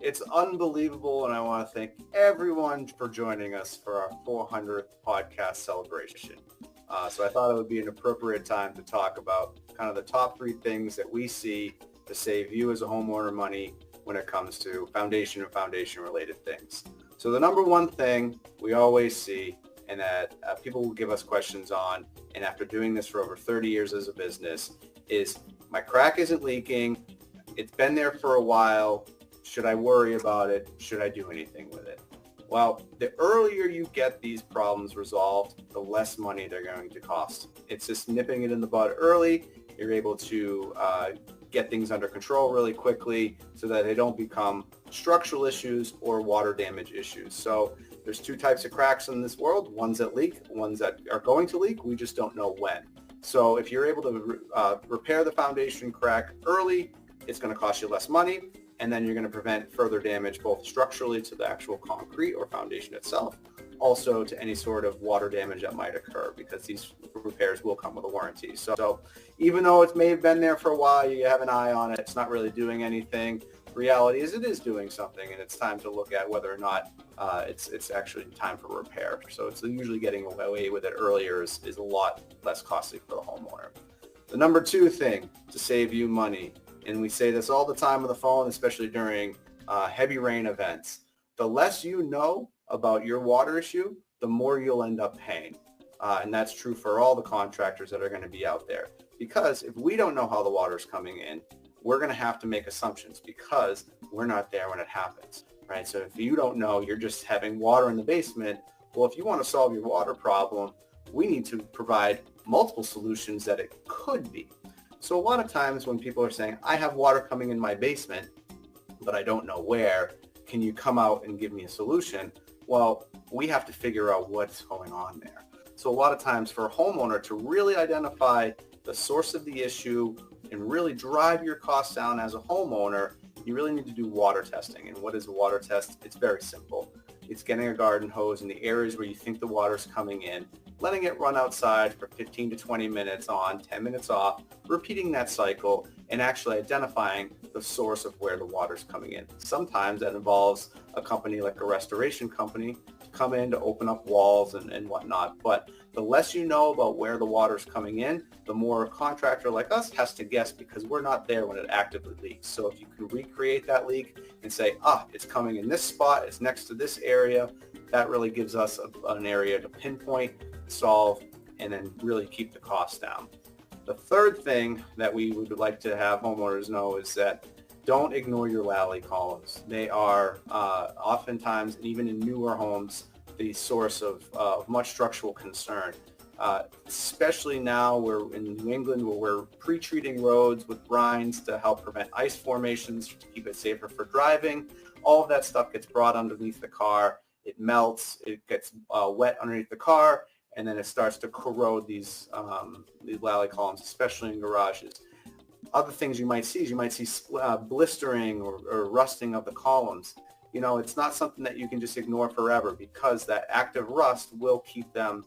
it's unbelievable, and I want to thank everyone for joining us for our 400th podcast celebration. So I thought it would be an appropriate time to talk about kind of the top 3 things that we see to save you as a homeowner money when it comes to foundation and foundation-related things. So the number one thing we always see, and that people will give us questions on, and after doing this for over 30 years as a business, is my crack isn't leaking. It's been there for a while. Should I worry about it? Should I do anything with it? Well, the earlier you get these problems resolved, the less money they're going to cost. It's just nipping it in the bud early. You're able to get things under control really quickly so that they don't become structural issues or water damage issues. So there's 2 types of cracks in this world, ones that leak, ones that are going to leak. We just don't know when. So if you're able to repair the foundation crack early, it's going to cost you less money, and then you're going to prevent further damage both structurally to the actual concrete or foundation itself, also to any sort of water damage that might occur, because these repairs will come with a warranty. So even though it may have been there for a while, you have an eye on it, it's not really doing anything. The reality is it is doing something, and it's time to look at whether or not it's actually time for repair. So it's usually getting away with it earlier is a lot less costly for the homeowner. The number 2 thing to save you money, and we say this all the time on the phone, especially during heavy rain events, the less you know about your water issue, the more you'll end up paying. And that's true for all the contractors that are going to be out there. Because if we don't know how the water's coming in, we're going to have to make assumptions because we're not there when it happens, right? So if you don't know, you're just having water in the basement. Well, if you want to solve your water problem, we need to provide multiple solutions that it could be. So a lot of times when people are saying, I have water coming in my basement, but I don't know where, can you come out and give me a solution? Well, we have to figure out what's going on there. So a lot of times for a homeowner to really identify the source of the issue and really drive your costs down as a homeowner, you really need to do water testing. And what is a water test? It's very simple. It's getting a garden hose in the areas where you think the water's coming in, letting it run outside for 15 to 20 minutes on, 10 minutes off, repeating that cycle, and actually identifying the source of where the water's coming in. Sometimes that involves a company like a restoration company to come in to open up walls and whatnot. But the less you know about where the water's coming in, the more a contractor like us has to guess, because we're not there when it actively leaks. So if you can recreate that leak and say, it's coming in this spot, it's next to this area, that really gives us an area to pinpoint, solve, and then really keep the costs down. The third thing that we would like to have homeowners know is that don't ignore your lally columns. They are oftentimes, and even in newer homes, the source of much structural concern, especially now we're in New England where we're pre-treating roads with brines to help prevent ice formations to keep it safer for driving. All of that stuff gets brought underneath the car. It melts, it gets wet underneath the car, and then it starts to corrode these lally columns, especially in garages. Other things you might see is blistering or rusting of the columns. You know, it's not something that you can just ignore forever, because that active rust will keep them,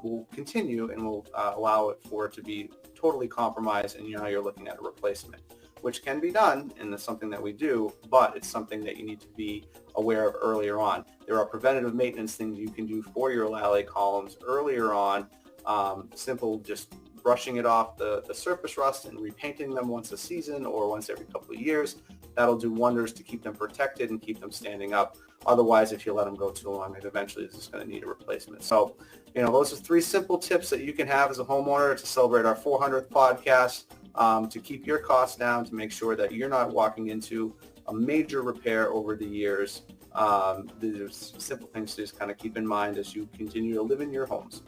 will continue and will allow it for it to be totally compromised, and you're looking at a replacement, which can be done, and it's something that we do, but it's something that you need to be aware of earlier on. There are preventative maintenance things you can do for your lally columns earlier on, simple just brushing it off the surface rust and repainting them once a season or once every couple of years. That'll do wonders to keep them protected and keep them standing up. Otherwise, if you let them go too long, it eventually is just going to need a replacement. So, those are 3 simple tips that you can have as a homeowner to celebrate our 400th podcast, to keep your costs down, to make sure that you're not walking into a major repair over the years. These are simple things to just kind of keep in mind as you continue to live in your homes.